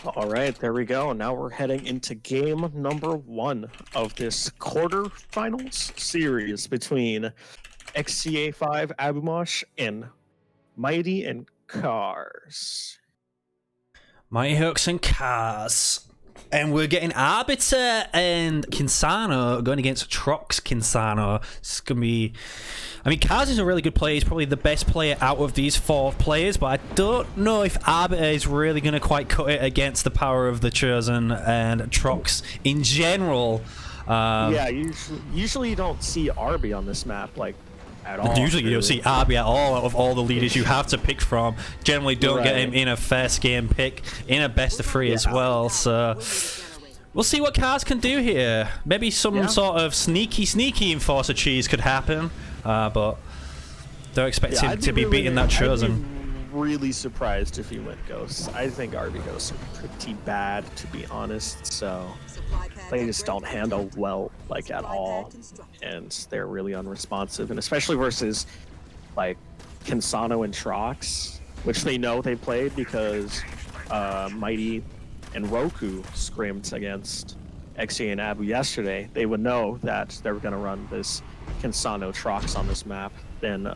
All right, there we go. Now we're heading into game number 1 of this quarterfinals series between XCA5 Abumosh and Mighty and Cars. Mightyhoax and Cars. And we're getting Arbiter and Kinsano going against Trox Kinsano. It's going to be... I mean, Cars is a really good player. He's probably the best player out of these 4 players, but I don't know if Arbiter is really going to quite cut it against the power of the Chosen and Trox in general. Yeah, usually you don't see Arby on this map, like, at all. Usually you don't see Arby at all out of all the leaders you have to pick from. Generally don't get him in a first game pick, in a best of 3 as well, so... We'll see what Cars can do here. Maybe some sort of sneaky enforcer cheese could happen, but don't expect him to be beating that Chosen. I'd be really surprised if he went Ghosts. I think RB Ghosts are pretty bad, to be honest, so they just don't handle well, like, at all, and they're really unresponsive, and especially versus, like, Kinsano and Trox, which they know they played because Mighty and Roku scrimmed against XA and Abu yesterday. They would know that they were going to run this Kinsano Trox on this map. Then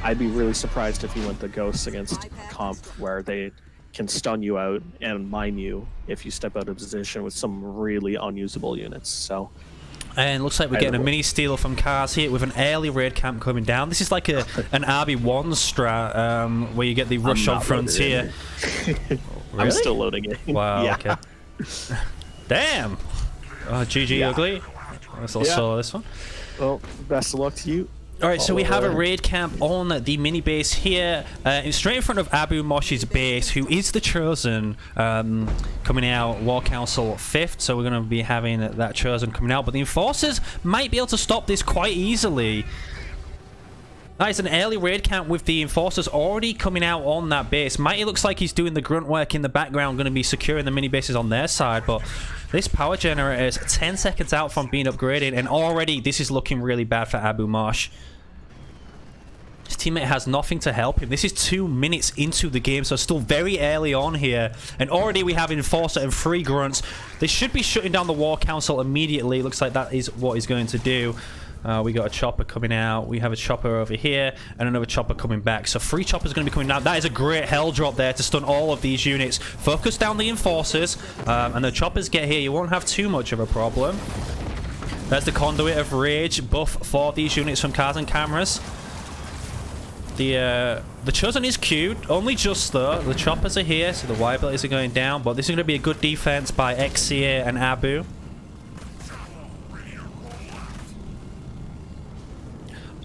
I'd be really surprised if he went the Ghosts against comp where they can stun you out and mime you if you step out of position with some really unusable units. So. And looks like we're getting a mini steal from Cars here with an early raid camp coming down. This is like an RB1 strat where you get the rush on frontier. Really? I'm still loading it. Wow, okay. Damn! GG ugly. Let's also this one. Well, best of luck to you. Alright, so we have a raid camp on the mini base here, straight in front of Abumosh's base, who is the Chosen, coming out, War Council 5th, so we're going to be having that Chosen coming out, but the Enforcers might be able to stop this quite easily. That is an early raid camp with the Enforcers already coming out on that base. Mighty looks like he's doing the grunt work in the background, going to be securing the mini bases on their side, but this power generator is 10 seconds out from being upgraded, and already this is looking really bad for Abumosh. His teammate has nothing to help him. This is 2 minutes into the game, so still very early on here. And already we have Enforcer and 3 grunts. They should be shutting down the War Council immediately. Looks like that is what he's going to do. We got a chopper coming out. We have a chopper over here and another chopper coming back. So 3 choppers are going to be coming out. That is a great hell drop there to stun all of these units. Focus down the Enforcers, and the choppers get here. You won't have too much of a problem. There's the Conduit of Rage buff for these units from CarsandCameras. The Chosen is queued, only just though. The choppers are here, so the wire abilities are going down, but this is going to be a good defense by XCA and Abu.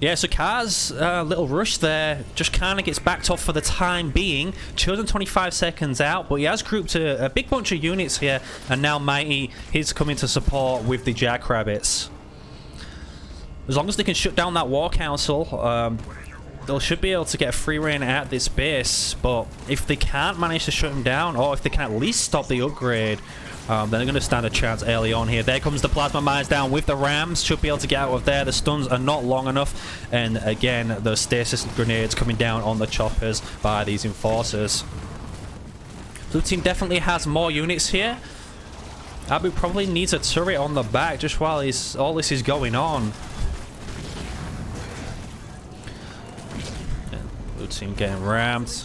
Yeah, so Cars, little rush there, just kind of gets backed off for the time being. Chosen 25 seconds out, but he has grouped a big bunch of units here, and now Mighty, he's coming to support with the Jackrabbits. As long as they can shut down that War Council, they should be able to get a free reign at this base, but if they can't manage to shut him down, or if they can at least stop the upgrade, then they're going to stand a chance early on here. There comes the plasma mines down with the rams. Should be able to get out of there. The stuns are not long enough. And again, the stasis grenades coming down on the choppers by these Enforcers. Blue team definitely has more units here. Abu probably needs a turret on the back just while all this is going on. Blue team getting rammed.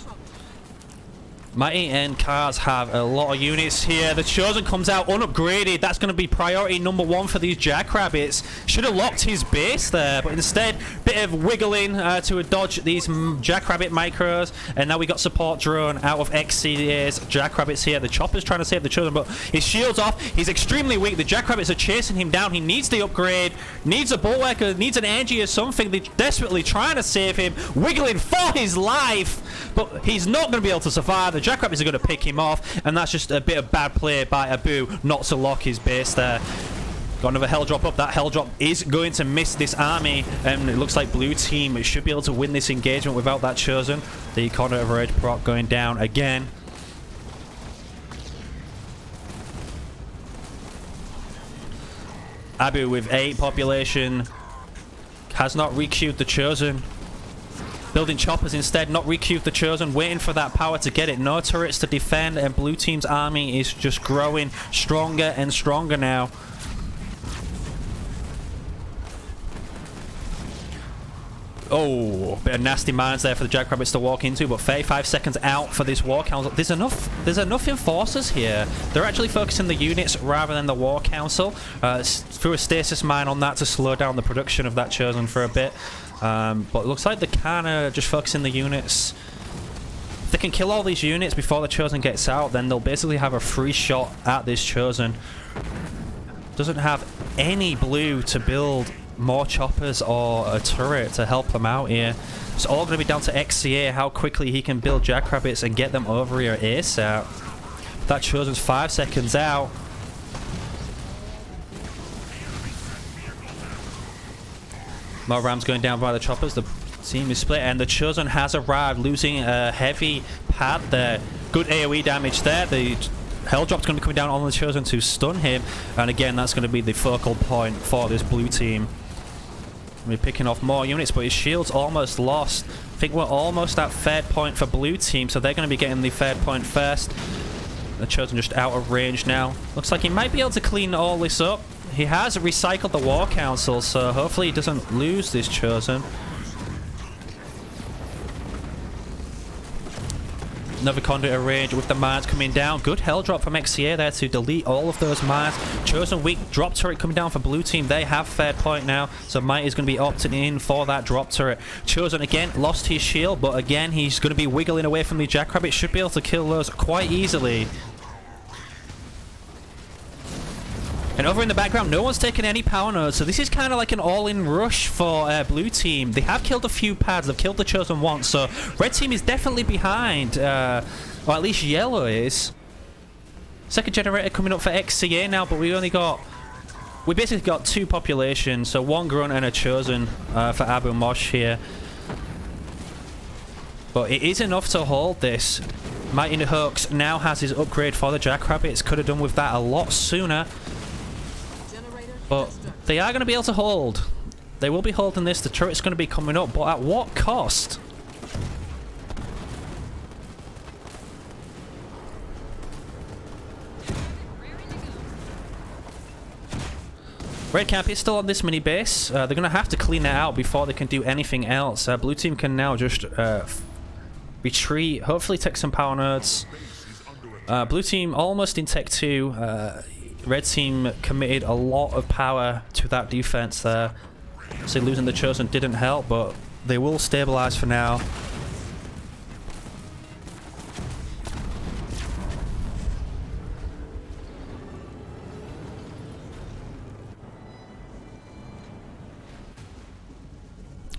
Mighty and Cars have a lot of units here. The Chosen comes out unupgraded. That's going to be priority number 1 for these Jackrabbits. Should have locked his base there, but instead, bit of wiggling to dodge these Jackrabbit micros. And now we got support drone out of XCA's Jackrabbits here. The Chopper's trying to save the Chosen, but his shield's off. He's extremely weak. The Jackrabbits are chasing him down. He needs the upgrade, needs a Bulwarker, needs an Angie or something. They're desperately trying to save him, wiggling for his life, but he's not going to be able to survive. The Jackrabbits are going to pick him off, and that's just a bit of bad play by Abu not to lock his base there. Got another hell drop up. That hell drop is going to miss this army, and it looks like blue team should be able to win this engagement without that Chosen. The Conduit of Rage proc going down again. Abu with 8 population has not requeued the Chosen. Building choppers instead, not requeued the Chosen, waiting for that power to get it. No turrets to defend, and blue team's army is just growing stronger and stronger now. Oh, bit of nasty mines there for the Jackrabbits to walk into, but 35 seconds out for this War Council. There's enough enforcers here. They're actually focusing the units rather than the War Council. Threw a stasis mine on that to slow down the production of that Chosen for a bit. But it looks like they're kind of just focusing the units. If they can kill all these units before the Chosen gets out, then they'll basically have a free shot at this Chosen. Doesn't have any blue to build more choppers or a turret to help them out here. It's all going to be down to XCA, how quickly he can build Jackrabbits and get them over here ASAP. That Chosen's 5 seconds out. More rams going down by the choppers. The team is split, and the Chosen has arrived, losing a heavy pad there. Good AoE damage there. The Hell Drop's going to be coming down on the Chosen to stun him, and again, that's going to be the focal point for this blue team. We're picking off more units, but his shield's almost lost. I think we're almost at third point for blue team, so they're going to be getting the third point first. The Chosen just out of range now. Looks like he might be able to clean all this up. He has recycled the War Council, so hopefully he doesn't lose this Chosen. Another conduit of rage with the mines coming down. Good hell drop from XCA there to delete all of those mines. Chosen weak drop turret coming down for blue team. They have third point now, so Mighty is going to be opting in for that drop turret. Chosen again lost his shield, but again he's going to be wiggling away from the Jackrabbit. Should be able to kill those quite easily. And over in the background, no one's taken any power nodes, so this is kind of like an all-in rush for blue team. They have killed a few pads, they've killed the Chosen once, so red team is definitely behind, or at least yellow is. Second generator coming up for XCA now, but we basically got two populations, so one grunt and a Chosen for Abumosh here. But it is enough to hold this. Mightyhoax now has his upgrade for the Jackrabbits. Could have done with that a lot sooner. But they are going to be able to hold. They will be holding this. The turret's going to be coming up, but at what cost? Red camp is still on this mini base. They're going to have to clean that out before they can do anything else. Blue team can now just retreat. Hopefully take some power nodes. Blue team almost in tech 2. Red team committed a lot of power to that defense there. So losing the Chosen didn't help, but they will stabilize for now.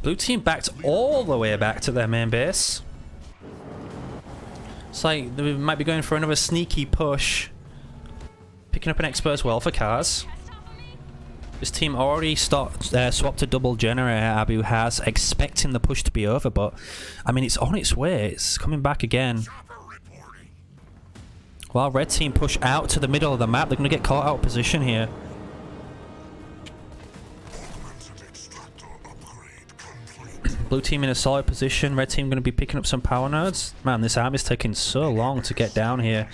Blue team backed all the way back to their main base. It's like they might be going for another sneaky push. Picking up an expert as well for cars. This team already swapped to double generator. Abu has, expecting the push to be over, but I mean it's on its way. It's coming back again. While red team push out to the middle of the map, they're going to get caught out of position here. Blue team in a solid position. Red team going to be picking up some power nodes. Man, this army's taking so long to get down here.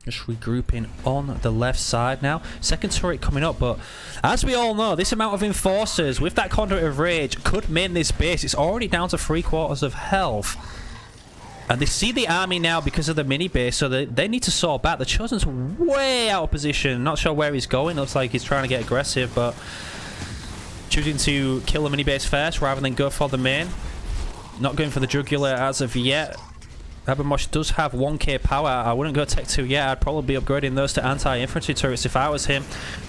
Just regrouping on the left side now. Second turret coming up, but as we all know, this amount of enforcers with that conduit of rage could min this base. It's already down to 3/4 of health. And they see the army now because of the mini base, so they need to saw back. The Chosen's way out of position. Not sure where he's going. Looks like he's trying to get aggressive, but choosing to kill the mini base first rather than go for the main. Not going for the jugular as of yet. Abumosh does have 1k power. I wouldn't go tech 2 yet. I'd probably be upgrading those to anti-infantry turrets if I was him.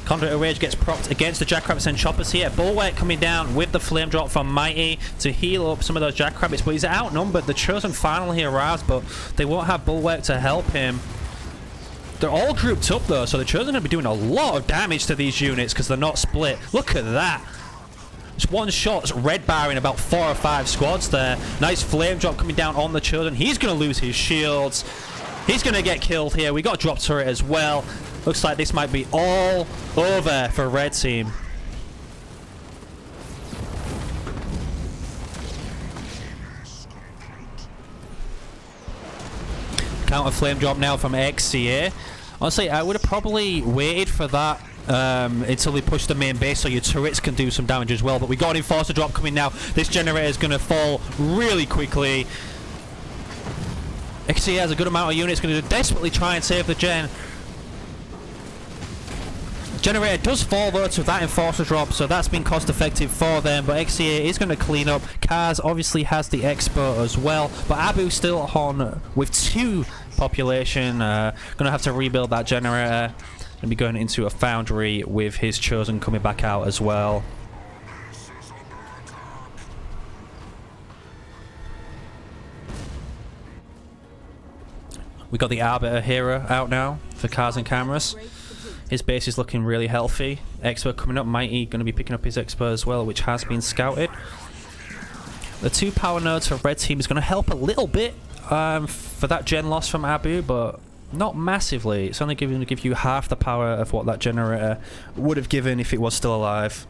Conduit of Rage gets propped against the Jackrabbits and Choppers here. Bulwark coming down with the flame drop from Mighty to heal up some of those Jackrabbits, but he's outnumbered. The Chosen finally arrives, but they won't have Bulwark to help him. They're all grouped up though, so the Chosen are going to be doing a lot of damage to these units because they're not split. Look at that. Just one shot's red barring about 4 or 5 squads there. Nice flame drop coming down on the Chosen. He's going to lose his shields. He's going to get killed here. We got drop turret as well. Looks like this might be all over for red team. counter flame drop now from XCA. Honestly, I would have probably waited for that until they push the main base so your turrets can do some damage as well. But we got an enforcer drop coming now. This generator is going to fall really quickly. XCA has a good amount of units, going to desperately try and save the gen. Generator does fall though to that enforcer drop, so that's been cost effective for them, but XCA is going to clean up. Cars obviously has the expert as well, but Abu still on with 2 population. Going to have to rebuild that generator and be going into a foundry with his chosen coming back out as well. We got the Arbiter hero out now for Cars and Cameras. His base is looking really healthy. Expert coming up. Mighty going to be picking up his expert as well, which has been scouted. The 2 power nodes for red team is going to help a little bit for that gen loss from Abu, but not massively. It's only going to give you half the power of what that generator would have given if it was still alive.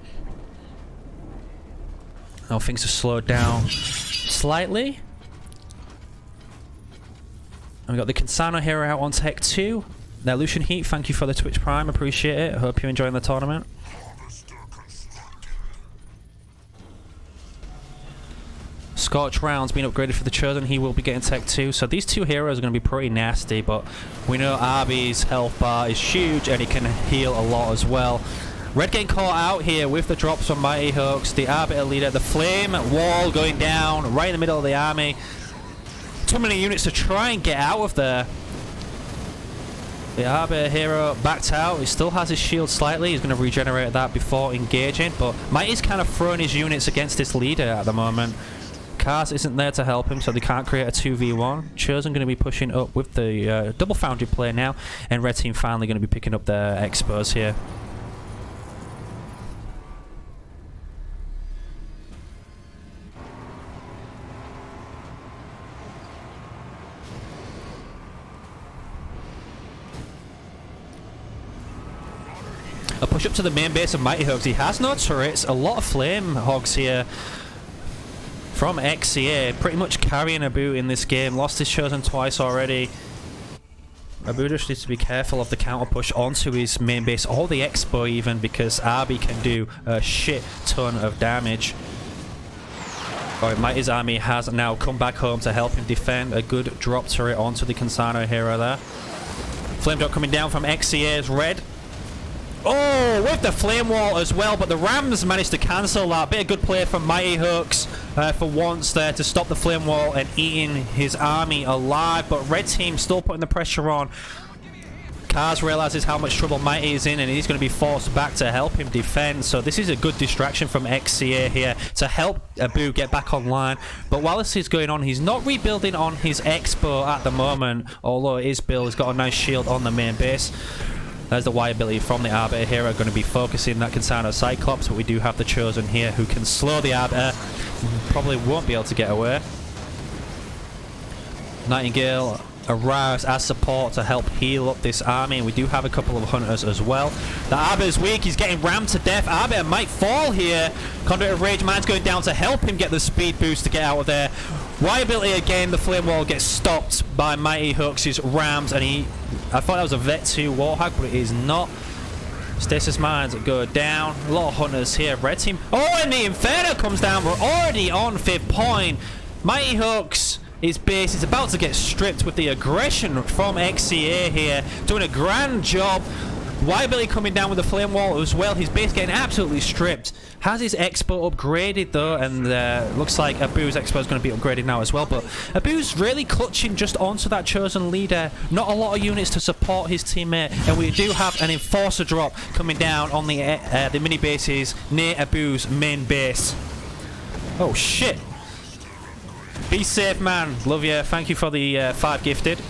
Now things have slowed down slightly. And we got the Kansano hero out on Tech 2. Now, Lucian Heat, thank you for the Twitch Prime. Appreciate it. Hope you're enjoying the tournament. Scorch Round's been upgraded for the Chosen. He will be getting Tech 2. So these 2 heroes are going to be pretty nasty, but we know Arby's health bar is huge and he can heal a lot as well. Red getting caught out here with the drops from Mightyhoax. The Arbiter leader. The flame wall going down right in the middle of the army. Too many units to try and get out of there. The Arbiter hero backed out. He still has his shield slightly. He's going to regenerate that before engaging. But Mighty's kind of throwing his units against this leader at the moment. Cars isn't there to help him, so they can't create a 2v1. Chosen going to be pushing up with the double foundry play now. And red team finally going to be picking up their expos here. A push up to the main base of Mightyhoax. He has no turrets. A lot of flame hogs here from XCA. Pretty much carrying Abu in this game. Lost his chosen twice already. Abu just needs to be careful of the counter push onto his main base, or the expo even, because Arby can do a shit ton of damage. Alright, Mighty's army has now come back home to help him defend. A good drop turret onto the Kansano hero there. Flame drop coming down from XCA's red. Oh, with the flame wall as well, but the Rams managed to cancel that. Bit of good play from Mightyhoax for once there to stop the flame wall and eating his army alive. But red team still putting the pressure on. Cars realizes how much trouble Mighty is in, and he's going to be forced back to help him defend. So this is a good distraction from XCA here to help Abu get back online. But while this is going on, he's not rebuilding on his expo at the moment, although his build has got a nice shield on the main base. There's the Y ability from the Arbiter hero, going to be focusing that Kansano Cyclops, but we do have the Chosen here who can slow the Arbiter. Probably won't be able to get away. Nightingale arrives as support to help heal up this army, and we do have a couple of hunters as well. The Arbiter's weak, he's getting rammed to death. Arbiter might fall here. Conduit of Rage Man's going down to help him get the speed boost to get out of there. Y ability again, the flame wall gets stopped by Mightyhoax's rams, and I thought that was a Vet 2 Warhawk, but it is not. Stasis mines go down. A lot of hunters here. Red team. Oh, and the Inferno comes down. We're already on 5th point. Mightyhoax, his base is about to get stripped with the aggression from XCA here. Doing a grand job. Y ability coming down with the flame wall as well. His base getting absolutely stripped. Has his expo upgraded though, and looks like Abu's expo is going to be upgraded now as well. But Abu's really clutching just onto that chosen leader. Not a lot of units to support his teammate, and we do have an enforcer drop coming down on the mini bases near Abu's main base. Oh shit! Be safe, man. Love you. Thank you for the 5 gifted.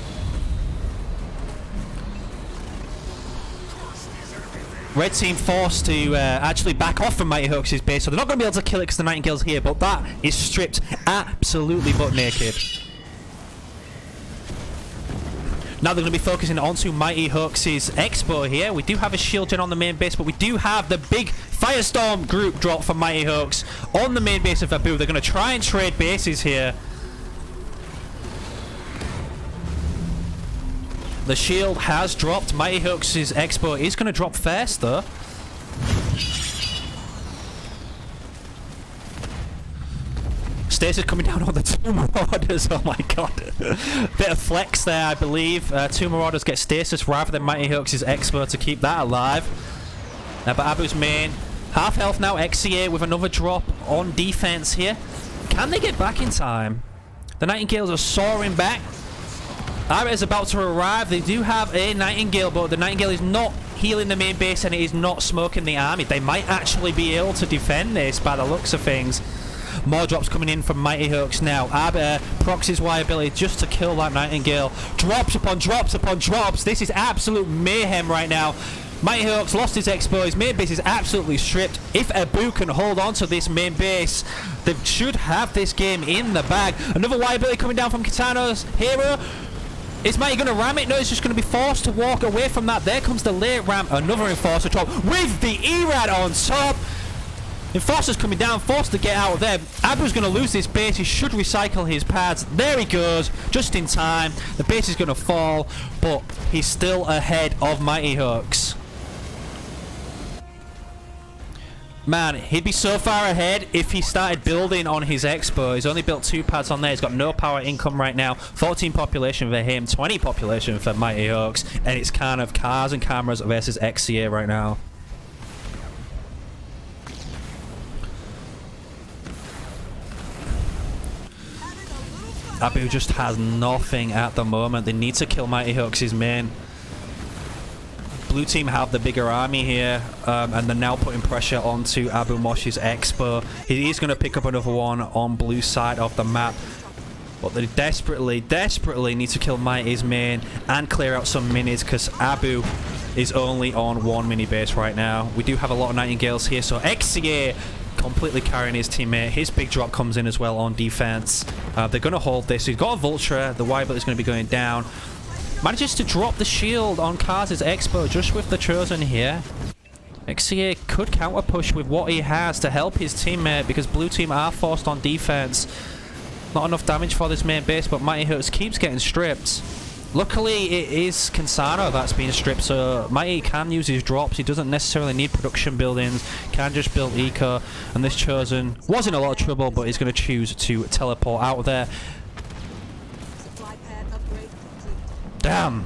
Red team forced to actually back off from Mightyhoax's base, so they're not going to be able to kill it because the Nightingale's here, but that is stripped absolutely butt naked. Now they're going to be focusing onto Mightyhoax's expo here. We do have a shield gen on the main base, but we do have the big Firestorm group drop from Mightyhoax on the main base of Abu. They're going to try and trade bases here. The shield has dropped. Mightyhoax's Expo is going to drop first, though. Stasis coming down on the two Marauders. Oh my god. Bit of flex there, I believe. Two Marauders get Stasis rather than Mightyhoax's Expo to keep that alive. But Abu's main. Half health now. XCA with another drop on defense here. Can they get back in time? The Nightingales are soaring back. Ara is about to arrive. They do have a Nightingale, but the Nightingale is not healing the main base and it is not smoking the army. They might actually be able to defend this by the looks of things. More drops coming in from Mightyhoax now. Arbiter procs his Y ability just to kill that Nightingale. Drops upon drops upon drops. This is absolute mayhem right now. Mightyhoax lost his Expo. His main base is absolutely stripped. If Abu can hold on to this main base, they should have this game in the bag. Another Y ability coming down from Kitano's hero. Is Mighty going to ram it? No, he's just going to be forced to walk away from that. There comes the late ram. Another Enforcer drop with the Erad on top. Enforcer's coming down, forced to get out of there. Abu's going to lose this base. He should recycle his pads. There he goes, just in time. The base is going to fall, but he's still ahead of Mightyhoax. Man, he'd be so far ahead if he started building on his Expo. He's only built 2 pads on there. He's got no power income right now. 14 population for him, 20 population for Mightyhoax. And it's kind of Cars and Cameras versus XCA right now. Abu just has nothing at the moment. They need to kill Mightyhoax's main. Blue team have the bigger army here, and they're now putting pressure onto Abumosh's Expo. He is going to pick up another one on blue side of the map, but they desperately need to kill Mighty's main and clear out some minis because Abu is only on 1 mini base right now. We do have a lot of Nightingales here, so XCA completely carrying his teammate. His big drop comes in as well on defense. They're going to hold this. He's got a Vulture. The Y-Belt is going to be going down. Manages to drop the shield on Cars' Expo just with the Chosen here. XCA could counter push with what he has to help his teammate because blue team are forced on defense. Not enough damage for this main base, but Mightyhoax keeps getting stripped. Luckily, it is Kansano that's being stripped, so Mighty can use his drops. He doesn't necessarily need production buildings, can just build eco, and this Chosen was in a lot of trouble, but he's going to choose to teleport out of there. Damn!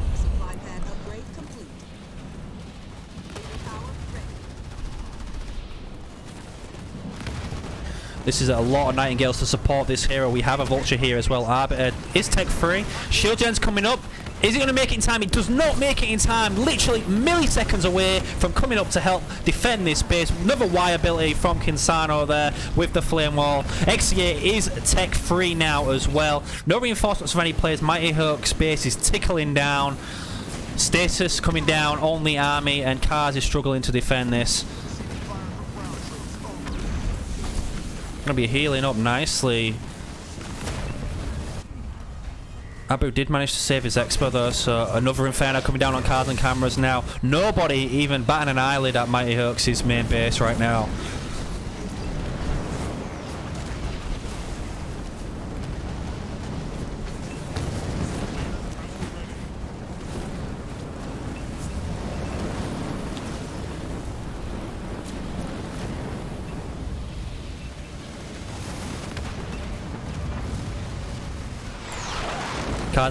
This is a lot of Nightingales to support this hero. We have a Vulture here as well. Arbiter is tech free. Shield gen's coming up. Is he going to make it in time? He does not make it in time. Literally milliseconds away from coming up to help defend this base. Another Y ability from Kinsano there with the flame wall. XCA is tech free now as well. No reinforcements for any players. Mightyhoax base is tickling down. Stasis coming down on the army, and Cars is struggling to defend this. Gonna be healing up nicely. Abu did manage to save his Expo though, so another Inferno coming down on Cars and Cameras now. Nobody even batting an eyelid at Mightyhoax's main base right now.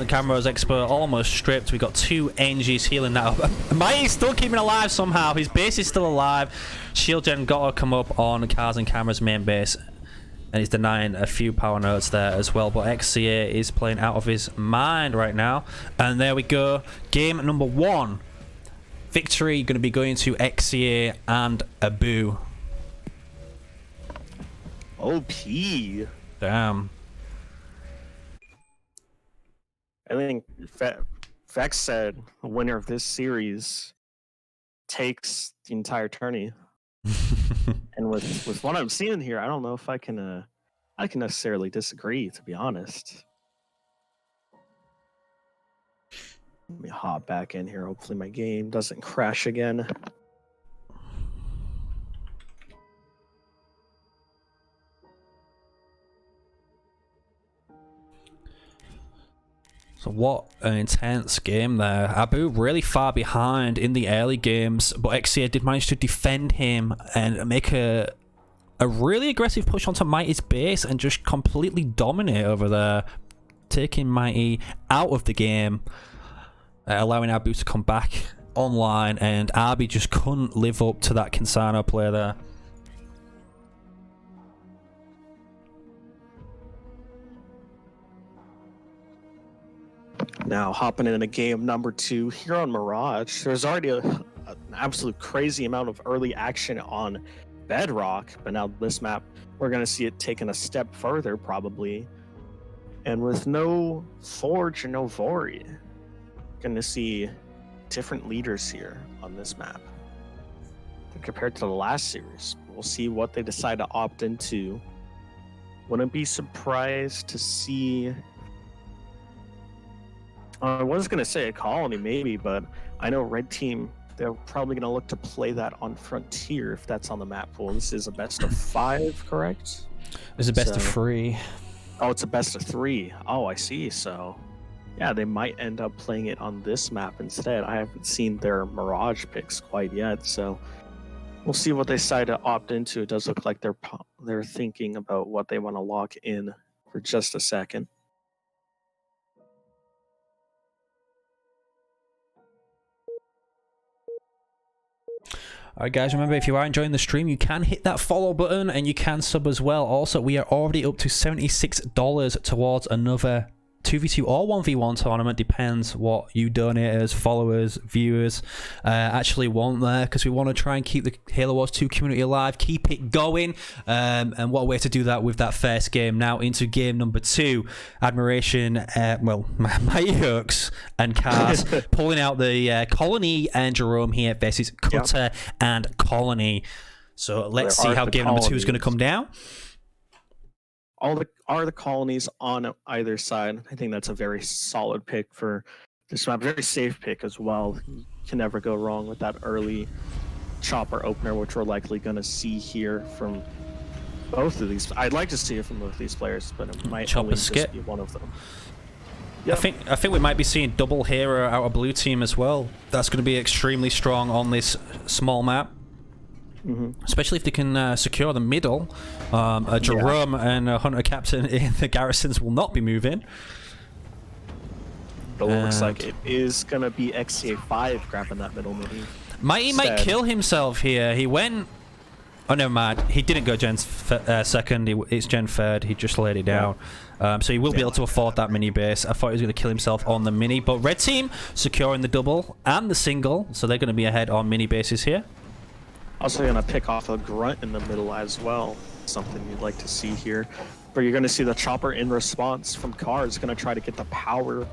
Camera's Expo almost stripped. We got 2 NGs healing that up. Mighty's still keeping alive somehow. His base is still alive. Shield gen got to come up on Cars and Cameras main base, and he's denying a few power nodes there as well. But XCA is playing out of his mind right now. And there we go. Game number 1. Victory going to be going to XCA and Abu. OP. Damn. I think Vex said the winner of this series takes the entire tourney. And with what I'm seeing here, I don't know if I can necessarily disagree, to be honest. Let me hop back in here. Hopefully my game doesn't crash again. So what an intense game there. Abu really far behind in the early games, but XCA did manage to defend him and make a really aggressive push onto Mighty's base and just completely dominate over there, taking Mighty out of the game, allowing Abu to come back online, and Arby just couldn't live up to that Carsano play there. Now hopping into game number 2 here on Mirage, there's already an absolute crazy amount of early action on Bedrock, but now this map we're going to see it taken a step further probably, and with no Forge and no Vori, going to see different leaders here on this map compared to the last series. We'll see what they decide to opt into. Wouldn't be surprised to see, I was going to say a colony maybe, but I know red team, they're probably going to look to play that on Frontier if that's on the map pool. This is a best of 5, correct? It's a best of 3. Oh, it's a best of 3. Oh, I see. So yeah, they might end up playing it on this map instead. I haven't seen their Mirage picks quite yet, so we'll see what they decide to opt into. It does look like they're thinking about what they want to lock in for just a second. Alright guys, remember if you are enjoying the stream, you can hit that follow button and you can sub as well. Also, we are already up to $76 towards another 2v2 or 1v1 tournament, depends what you donators, followers, viewers actually want there, because we want to try and keep the Halo Wars 2 community alive, keep it going, and what way to do that with that first game. Now into game number 2, Admiration, Mightyhoax and Cars pulling out the Colony and Jerome here versus Cutter and Colony. So let's see how game number 2 is going to come down. Are the colonies on either side. I think that's a very solid pick for this map. Very safe pick as well. You can never go wrong with that early chopper opener, which we're likely going to see here from both of these. I'd like to see it from both these players, but it might chopper only skip. just be one of them. Yep. I think we might be seeing double hero out of blue team as well. That's going to be extremely strong on this small map. Especially if they can secure the middle. Jerome and Hunter Captain in the garrisons will not be moving. But it looks like it is going to be XCA5 grabbing that middle midi. Mighty might kill himself here. He went... Oh, never mind. He didn't go Gen second. It's Gen third. He just laid it down. So he will be able to afford that mini base. I thought he was going to kill himself on the mini. But red team securing the double and the single. So they're going to be ahead on mini bases here. Also going to pick off a grunt in the middle as well. Something you'd like to see here. But you're going to see the chopper in response from Cars going to try to get the power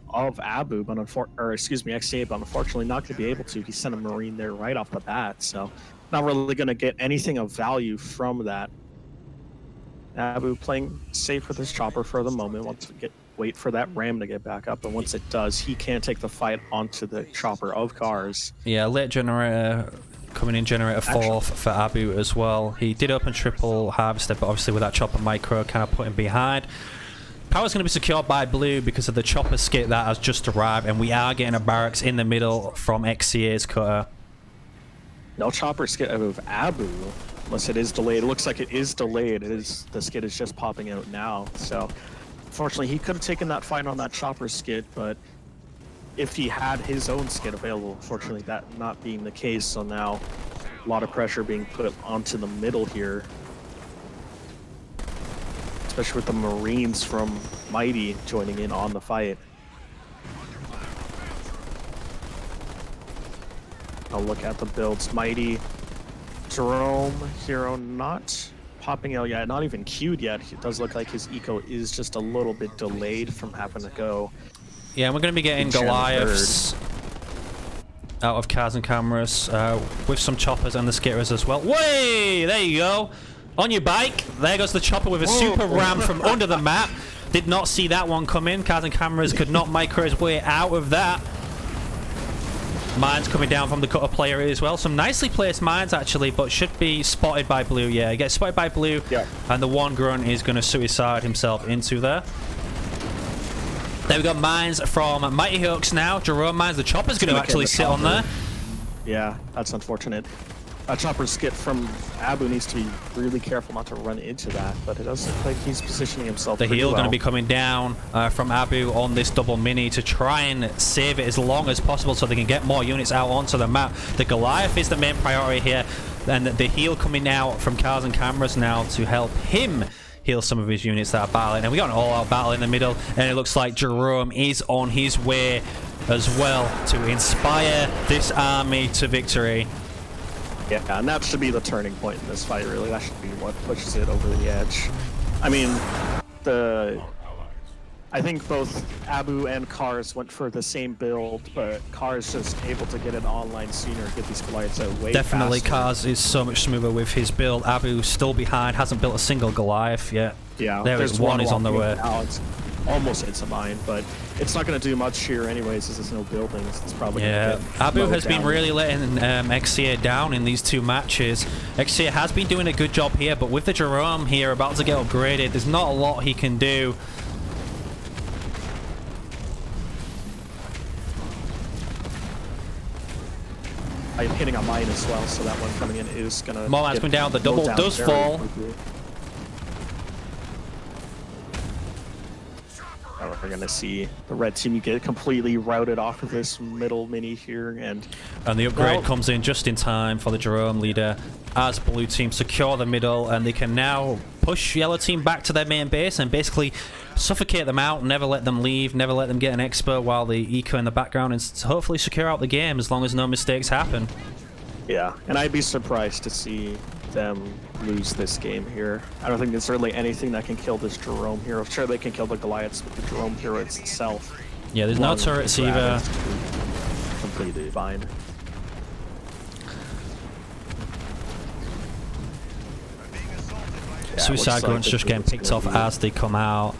of Abu, but XCA, but unfortunately not going to be able to. He sent a Marine there right off the bat, so not really going to get anything of value from that. Abu playing safe with his chopper for the moment. Wants to wait for that ram to get back up, and once it does, he can take the fight onto the chopper of Cars. Yeah, late generator coming in, generator 4th for Abu as well. He did open triple harvester, but obviously with that chopper micro kind of put him behind. Power's going to be secured by blue because of the chopper skit that has just arrived, and we are getting a barracks in the middle from XCA's cutter. No chopper skit out of Abu, unless it is delayed. It looks like it is delayed. The skit is just popping out now. So, unfortunately, he could have taken that fight on that chopper skit, but if he had his own skit available, unfortunately, that not being the case. So now, a lot of pressure being put onto the middle here, especially with the Marines from Mighty joining in on the fight. I'll look at the builds. Mighty, Jerome, Hero not popping out yet, not even queued yet. It does look like his eco is just a little bit delayed from having to go. Yeah, and we're going to be getting Goliaths out of CarsandCameras with some choppers and the skitters as well. Way! There you go. On your bike. There goes the chopper with a super ram from under the map. Did not see that one come in. CarsandCameras could not micro his way out of that. Mines coming down from the cutter player as well. Some nicely placed mines actually, but should be spotted by blue. Yeah, he gets spotted by blue, and the one grunt is going to suicide himself into there. There we got mines from Mightyhoax now. Jerome mines. The chopper's going to actually sit on there. Yeah, that's unfortunate. That chopper skit from Abu needs to be really careful not to run into that, but it does look like he's positioning himself. The heal well. going to be coming down from Abu on this double mini to try and save it as long as possible so they can get more units out onto the map. The Goliath is the main priority here, and the heal coming out from CarsandCameras now to help him heal some of his units that are battling. And we got an all-out battle in the middle, and it looks like Jerome is on his way as well to inspire this army to victory. Yeah, and that should be the turning point in this fight, really. That should be what pushes it over the edge. I mean, I think both Abu and Cars went for the same build, but Cars just able to get it online sooner, get these Goliaths out way Definitely, faster. Cars is so much smoother with his build. Abu's still behind, hasn't built a single Goliath yet. Yeah, there's one is on the way. Now it's almost hits a mine, but it's not going to do much here anyways, as there's no buildings. It's probably yeah. Abu has been really letting XCA down in these two matches. XCA has been doing a good job here, but with the Jerome here about to get upgraded, there's not a lot he can do. I'm hitting a mine as well, so that one coming in is going to... More mines coming down. The double does fall. We're going to see the red team get completely routed off of this middle mini here, and the upgrade comes in just in time for the Jerome leader as blue team secure the middle, and they can now push yellow team back to their main base and basically suffocate them out, never let them leave, never let them get an expo while they eco in the background, and hopefully secure out the game as long as no mistakes happen. Yeah, and I'd be surprised to see them lose this game here. I don't think there's really anything that can kill this Jerome hero. Sure, they can kill the Goliaths, but the Jerome hero itself... Yeah, there's no turrets either. Completely fine. Yeah, Suicide grunts just getting picked off as they come out,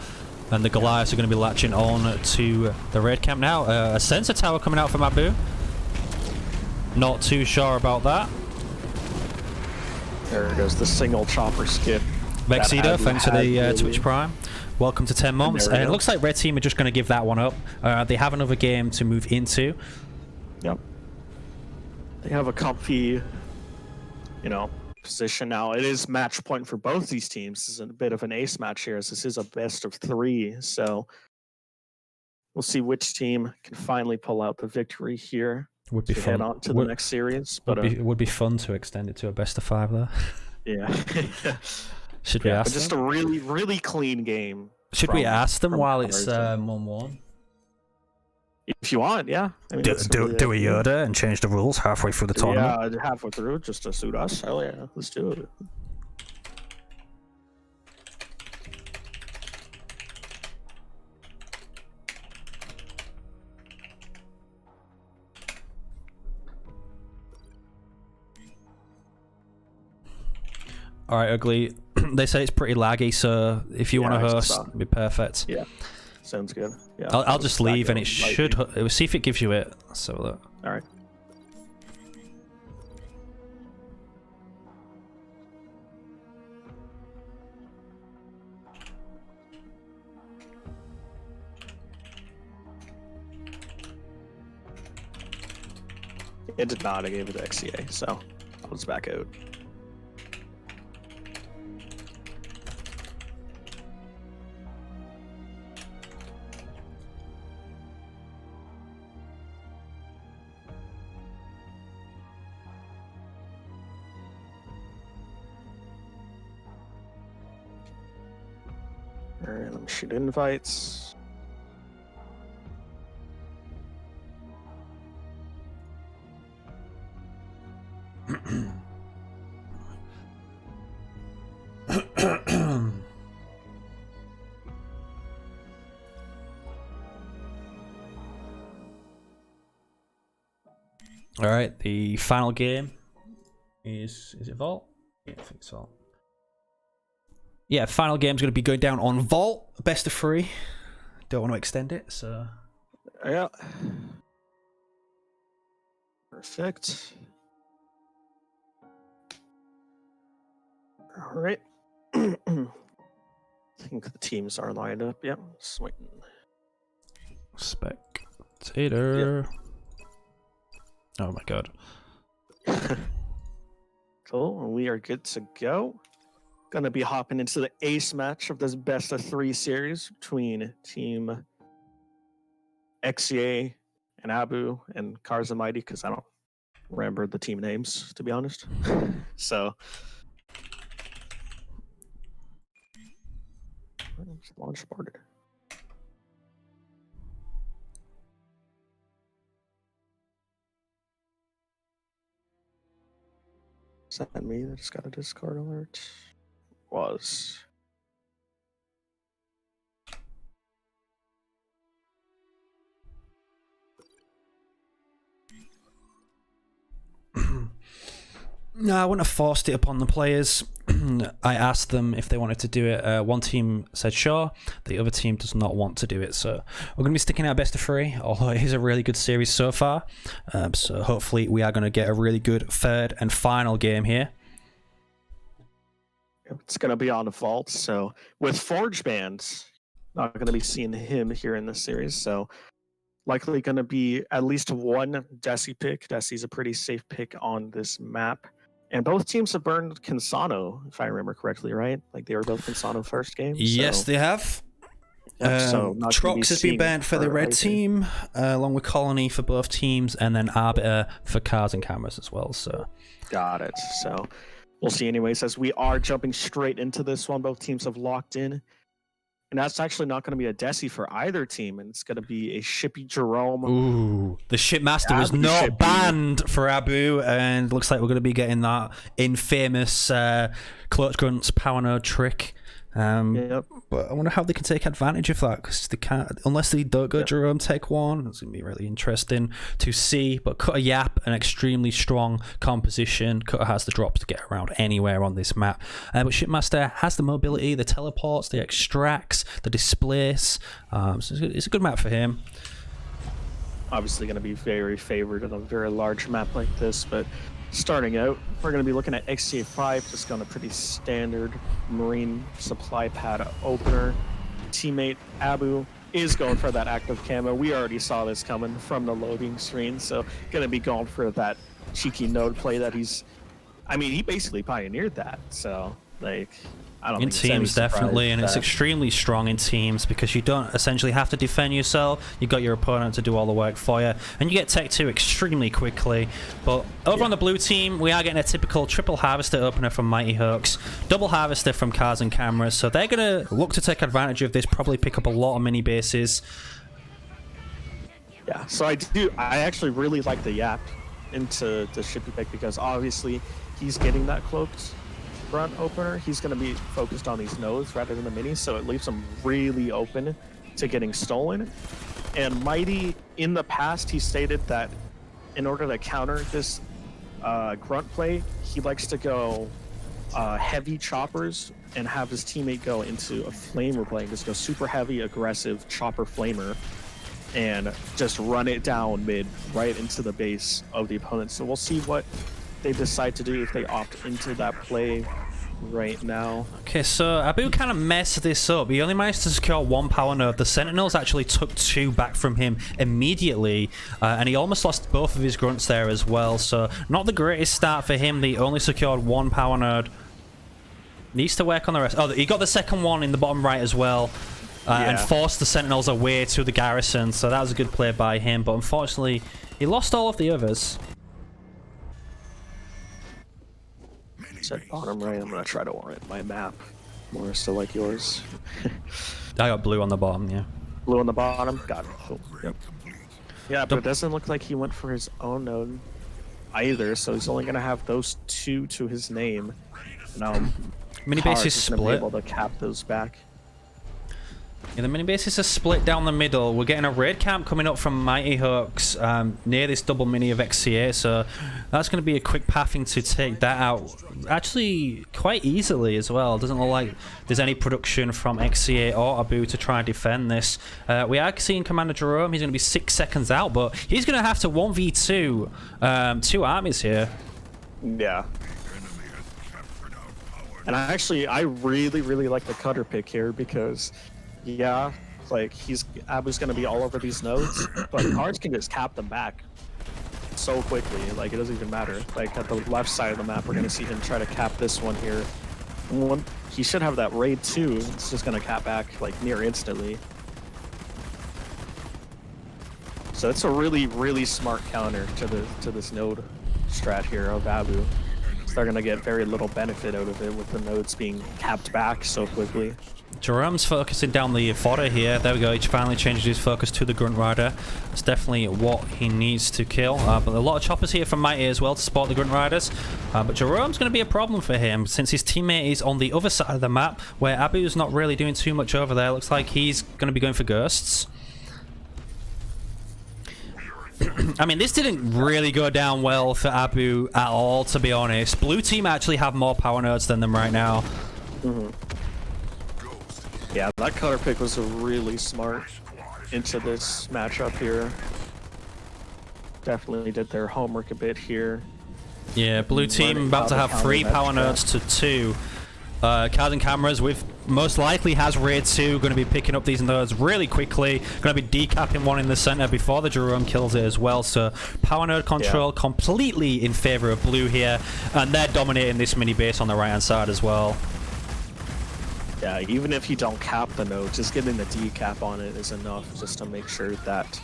and the Goliaths are going to be latching on to the raid camp now. A sensor tower coming out from Abu. Not too sure about that. There goes the single chopper skip. Vexedo, thanks for the Twitch Prime. Welcome to 10 months. And it looks like Red Team are just going to give that one up. They have another game to move into. Yep. They have a comfy, position now. It is match point for both these teams. This is a bit of an ace match here, as this is a best of 3. So we'll see which team can finally pull out the victory here. Would be fun. Head on to the next series, but it would be fun to extend it to a best of 5 there. Yeah. Should we ask just them? a really clean game. Should we ask them while it's 1-1? If you want, yeah. I mean, do a Yoda and change the rules halfway through the tournament? Yeah, halfway through, just to suit us. Hell yeah, let's do it. All right, Ugly. They say it's pretty laggy, so if you want to host, it'd be perfect. Yeah, sounds good. Yeah, I'll just leave, and it should. We'll see if it gives you it. So look. All right. It did not. I gave it to XCA, so I'll just back out. Alright, let me shoot invites. All right, the final game is it Vault? Yeah, I think so. Yeah, final game's going to be going down on Vault, best of 3. Don't want to extend it, so... Yeah. Perfect. All right. I think the teams are lined up. Yep, just waiting. Spectator. Yep. Oh my god. Cool. We are good to go. Gonna be hopping into the ace match of this best of 3 series between Team XCA and Abu and Cars and Mighty, because I don't remember the team names, to be honest. So launch started. Is that me that just got a Discord alert? Was. No, I wouldn't have forced it upon the players. I asked them if they wanted to do it. One team said sure, the other team does not want to do it. So we're going to be sticking out best of 3, although it is a really good series so far. So hopefully we are going to get a really good third and final game here. It's going to be on the vault. So with Forge Bands, not going to be seeing him here in this series. So likely going to be at least one Desi pick. Desi's a pretty safe pick on this map. And both teams have burned Consano, if I remember correctly, right? Like they were both Consano first game. Yes, they have. So Trox has been banned for the red team, along with Colony for both teams, and then Arbiter for Cars and Cameras as well. So got it. So we'll see anyways, as we are jumping straight into this one. Both teams have locked in. And that's actually not going to be a Desi for either team, and it's going to be a Shippy Jerome. Ooh, the Shipmaster was not banned for Abu, and looks like we're going to be getting that infamous Clutch Grunts power node trick. Yep. But I wonder how they can take advantage of that, because they can't, unless they don't go Jerome take one. It's going to be really interesting to see. But Cutter Yap, an extremely strong composition. Cutter has the drops to get around anywhere on this map. But Shipmaster has the mobility, the teleports, the extracts, the displace. So it's a good map for him. Obviously going to be very favored on a very large map like this, but starting out, we're going to be looking at XCA5, just on a pretty standard Marine supply pad opener. Teammate Abu is going for that active camo. We already saw this coming from the loading screen, so going to be going for that cheeky node play that he basically pioneered that, so like I don't in think teams definitely, and it's extremely strong in teams because you don't essentially have to defend yourself. You got your opponent to do all the work for you, and you get tech 2 extremely quickly. But over on the blue team, we are getting a typical triple harvester opener from Mightyhoax, double harvester from Cars and Cameras, so they're gonna look to take advantage of this, probably pick up a lot of mini bases. Yeah, so I actually really like the Yap into the Shippy pick, because obviously he's getting that cloaked front opener. He's going to be focused on these nodes rather than the minis, so it leaves him really open to getting stolen. And Mighty, in the past, he stated that in order to counter this grunt play, he likes to go heavy choppers and have his teammate go into a flamer play, just go super heavy, aggressive chopper flamer, and just run it down mid right into the base of the opponent. So we'll see what they decide to do if they opt into that play right now. Okay, so Abu kind of messed this up. He only managed to secure 1 power node. The Sentinels actually took 2 back from him immediately, and he almost lost both of his grunts there as well. So not the greatest start for him. He only secured 1 power node. Needs to work on the rest. Oh, he got the second one in the bottom right as well, and forced the Sentinels away to the garrison. So that was a good play by him, but unfortunately he lost all of the others. At bottom right, I'm gonna try to orient my map more so like yours. I got blue on the bottom, yeah. Blue on the bottom, got it. Cool. Yep. Yeah, but it doesn't look like he went for his own node either, so he's only gonna have those 2 to his name. Now, mini base is split. Be able to cap those back. Yeah, the mini bases are split down the middle. We're getting a raid camp coming up from Mightyhoax near this double mini of XCA, so that's going to be a quick pathing to take that out. Actually, quite easily as well. It doesn't look like there's any production from XCA or Abu to try and defend this. We are seeing Commander Jerome. He's going to be 6 seconds out, but he's going to have to 1v2 2 armies here. Yeah. And I really like the cutter pick here, because yeah, Like, Abu's gonna be all over these nodes, but Cars can just cap them back so quickly. Like, it doesn't even matter. Like, at the left side of the map, we're gonna see him try to cap this one here. He should have that raid too. It's just gonna cap back like near instantly. So it's a really, really smart counter to this node strat here of Abu. So they're gonna get very little benefit out of it with the nodes being capped back so quickly. Jerome's focusing down the fodder here. There we go. He finally changes his focus to the Grunt Rider. That's definitely what he needs to kill. But a lot of choppers here from Mighty as well to support the Grunt Riders. But Jerome's going to be a problem for him since his teammate is on the other side of the map where Abu's not really doing too much over there. Looks like he's going to be going for ghosts. I mean, this didn't really go down well for Abu at all, to be honest. Blue team actually have more power nodes than them right now. Yeah, that color pick was really smart into this matchup here. Definitely did their homework a bit here. Yeah, blue team about to have 3 power nodes to 2. CarsandCameras with most likely has raid 2, going to be picking up these nodes really quickly. Going to be decapping one in the center before the Jerome kills it as well. So power node control completely in favor of blue here, and they're dominating this mini base on the right hand side as well. Yeah, even if you don't cap the node, just getting the decap on it is enough just to make sure that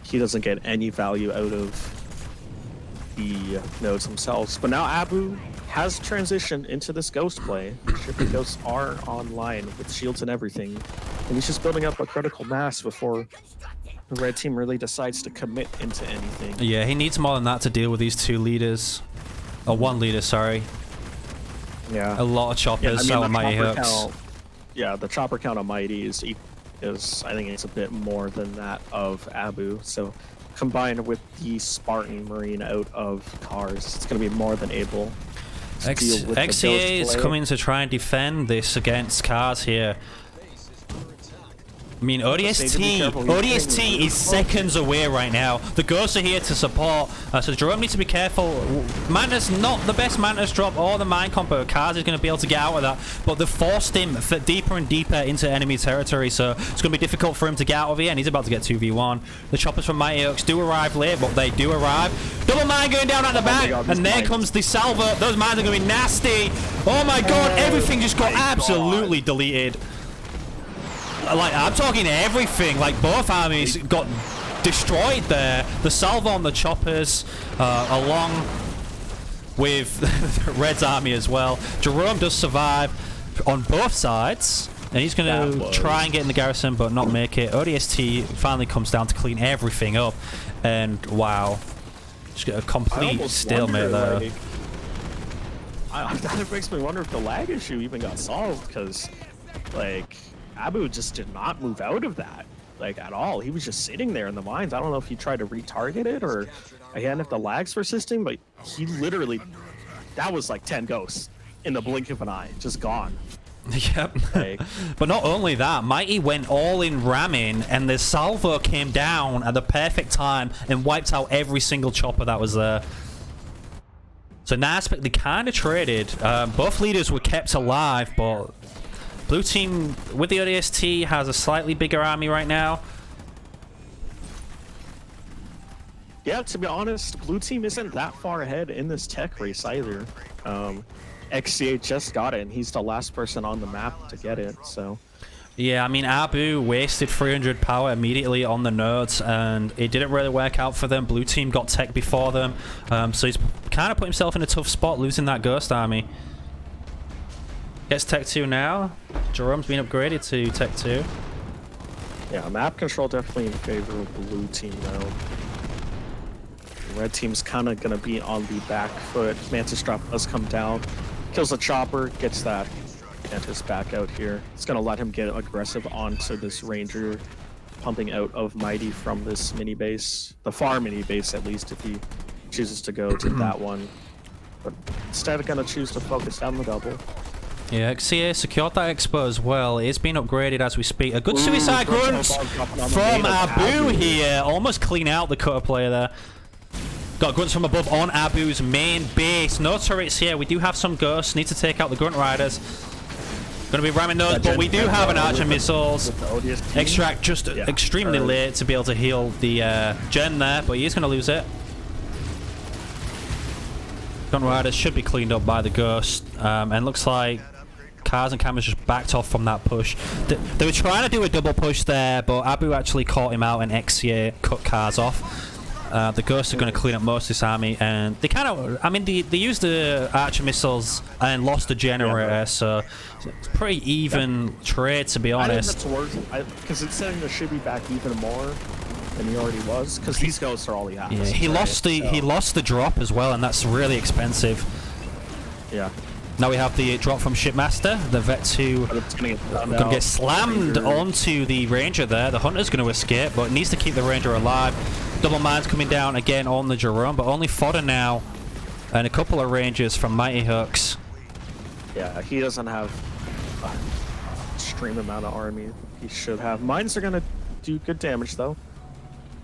he doesn't get any value out of the nodes themselves. But now Abu has transitioned into this ghost play. Shipping ghosts are online with shields and everything, and he's just building up a critical mass before the red team really decides to commit into anything. Yeah, he needs more than that to deal with these 2 leaders. Or 1 leader, sorry. Yeah, a lot of choppers. Yeah, I mean, Mightyhoax. Yeah, the chopper count on Mighty is I think it's a bit more than that of Abu. So combined with the Spartan Marine out of Cars, it's going to be more than able to deal with XCA is play. coming to try and defend this against Cars here. I mean, ODST is seconds away right now. The ghosts are here to support, so Jerome needs to be careful. Mana's not the best Mana's drop or the mine combo. Cars is going to be able to get out of that, but they've forced him deeper and deeper into enemy territory, so it's going to be difficult for him to get out of here, and he's about to get 2v1. The choppers from Mightyhoax do arrive late, but they do arrive. Double mine going down at the back, and there comes the salvo. Those mines are going to be nasty. Oh my god, everything just got absolutely deleted. Like, I'm talking everything. Like, both armies got destroyed there. The salvo on the choppers, along with Red's army as well. Jerome does survive on both sides, and he's going to try and get in the garrison, but not make it. ODST finally comes down to clean everything up, and wow, just get a complete stalemate there. Like, that makes me wonder if the lag issue even got solved, because, like, Abu just did not move out of that, like, at all. He was just sitting there in the mines. I don't know if he tried to retarget it or again if the lag's persisting, but he literally, that was like 10 ghosts in the blink of an eye, just gone. Yep. Like, but not only that, Mighty went all in ramming, and the salvo came down at the perfect time and wiped out every single chopper that was there. So in that aspect, they kind of traded. Both leaders were kept alive, but blue team with the ODST has a slightly bigger army right now. Yeah, to be honest, blue team isn't that far ahead in this tech race either. XCA just got it, and he's the last person on the map to get it, so. Yeah, I mean, Abu wasted 300 power immediately on the nodes, and it didn't really work out for them. Blue team got tech before them, so he's kind of put himself in a tough spot losing that ghost army. Gets Tech 2 now. Jerome's been upgraded to Tech 2. Yeah, map control definitely in favor of blue team now. Red team's kind of going to be on the back foot. Mantis drop does come down. Kills the chopper, gets that Mantis back out here. It's going to let him get aggressive onto this Ranger, pumping out of Mighty from this mini base. The far mini base, at least, if he chooses to go to that one. But instead, going to choose to focus down the double. Yeah, XCA secured that expo as well. It's been upgraded as we speak. A good suicide grunt from Abu here. Almost clean out the cutter player there. Got grunts from above on Abu's main base. No turrets here. We do have some ghosts. Need to take out the grunt riders. Gonna be ramming those, but we do have an archer missiles. Extract just extremely late to be able to heal the gen there, but he's gonna lose it. Gun Riders should be cleaned up by the Ghost, and looks like Cars and Cameras just backed off from that push. They were trying to do a double push there, but Abu actually caught him out and XCA cut Cars off. The Ghosts are going to clean up most of this army, and they kind of, I mean, they used the archer missiles and lost the generator, so it's pretty even trade, to be honest. I think that's worth, because it's setting the shibby back even more than he already was, because these Ghosts are all he has. Yeah, he lost the drop as well, and that's really expensive. Yeah. Now we have the drop from Shipmaster. The Vets who are going to get slammed onto the Ranger there. The Hunter's going to escape, but needs to keep the Ranger alive. Double Mines coming down again on the Jerome, but only fodder now. And a couple of Rangers from Mightyhoax. Yeah, he doesn't have an extreme amount of army. He should have. Mines are going to do good damage, though.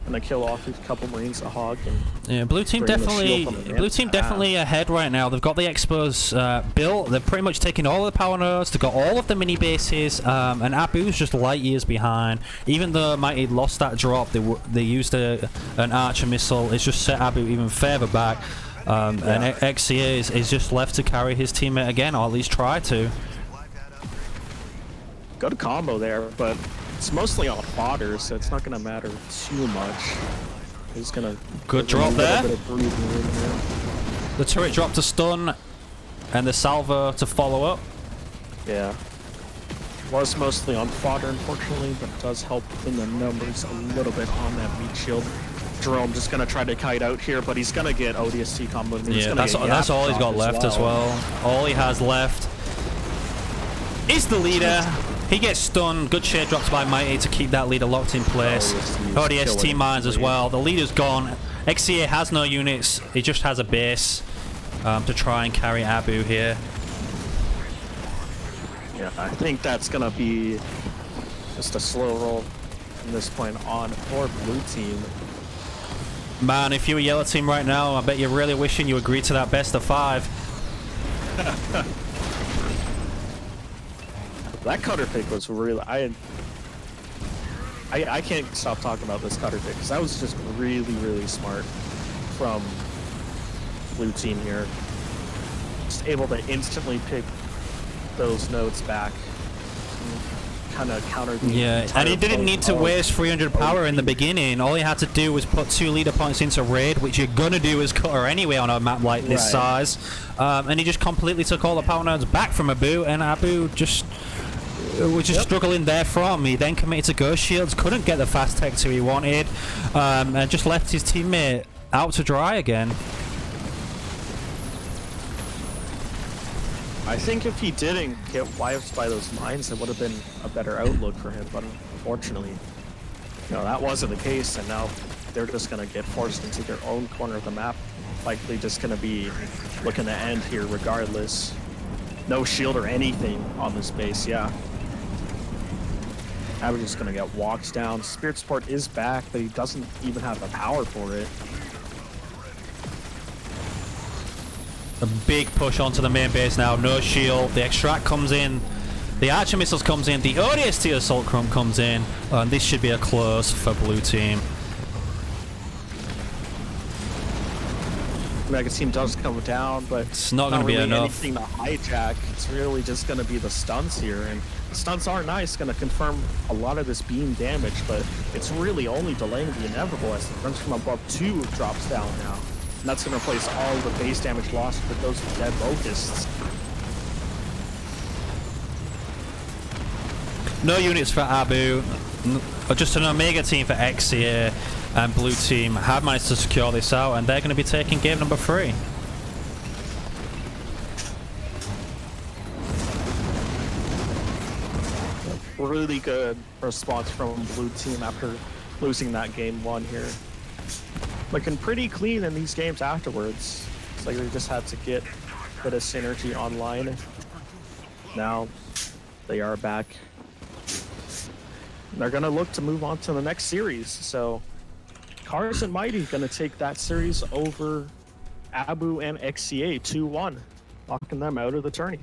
Gonna kill off a couple Marines, a Hog, and yeah, blue team definitely ahead right now. They've got the Expos built. They're pretty much taking all the power nodes. They've got all of the mini bases, and Abu's just light years behind. Even though Mighty lost that drop, they used an archer missile. It's just set Abu even further back, and XCA is just left to carry his teammate again, or at least try to. Good combo there, but it's mostly on fodder, so it's not going to matter too much. He's going to... Good drop there. The turret drop to stun, and the salvo to follow up. Yeah. Was mostly on fodder, unfortunately, but it does help in the numbers a little bit on that meat shield. Jerome just going to try to kite out here, but he's going to get ODST combo. Yeah, that's all he's got left as well. All he has left is the leader. He gets stunned. Good shade drops by Mighty to keep that leader locked in place. ODST mines as well. The leader's gone. XCA has no units. He just has a base to try and carry Abu here. Yeah, I think that's going to be just a slow roll from this point on for blue team. Man, if you were yellow team right now, I bet you're really wishing you agreed to that best of 5. That cutter pick was really... I can't stop talking about this cutter pick, because that was just really, really smart from blue team here. Just able to instantly pick those nodes back. Kind of counter the... Yeah, and he didn't need to waste 300 power in the beginning. All he had to do was put 2 leader points into raid, which you're gonna do as cutter anyway on a map like this size. And he just completely took all the power nodes back from Abu, and Abu just... was just struggling therefrom. He then committed to Ghost Shields, couldn't get the fast tech to he wanted, and just left his teammate out to dry again. I think if he didn't get wiped by those mines, it would have been a better outlook for him, but unfortunately, that wasn't the case, and now they're just going to get forced into their own corner of the map, likely just going to be looking to end here regardless. No shield or anything on this base, yeah. Abu's just going to get walked down. Spirit Support is back, but he doesn't even have the power for it. A big push onto the main base now. No shield. The extract comes in. The archer missiles comes in. The ODST assault chrome comes in. And this should be a close for blue team. Mega team does come down, but it's not going to be enough. Anything to hijack. It's really just going to be the stunts here, and the stunts are nice, going to confirm a lot of this beam damage, but it's really only delaying the inevitable as the runs from above 2 drops down now. And that's going to replace all the base damage lost with those dead locusts. No units for Abu. Just an Omega team for XCA, and blue team have managed to secure this out, and they're going to be taking game number 3. Really good response from blue team after losing that game 1 here. Looking pretty clean in these games afterwards. It's like they just had to get a bit of synergy online. Now they are back. They're going to look to move on to the next series. So Cars and Mighty going to take that series over Abu and XCA 2-1, knocking them out of the tourney.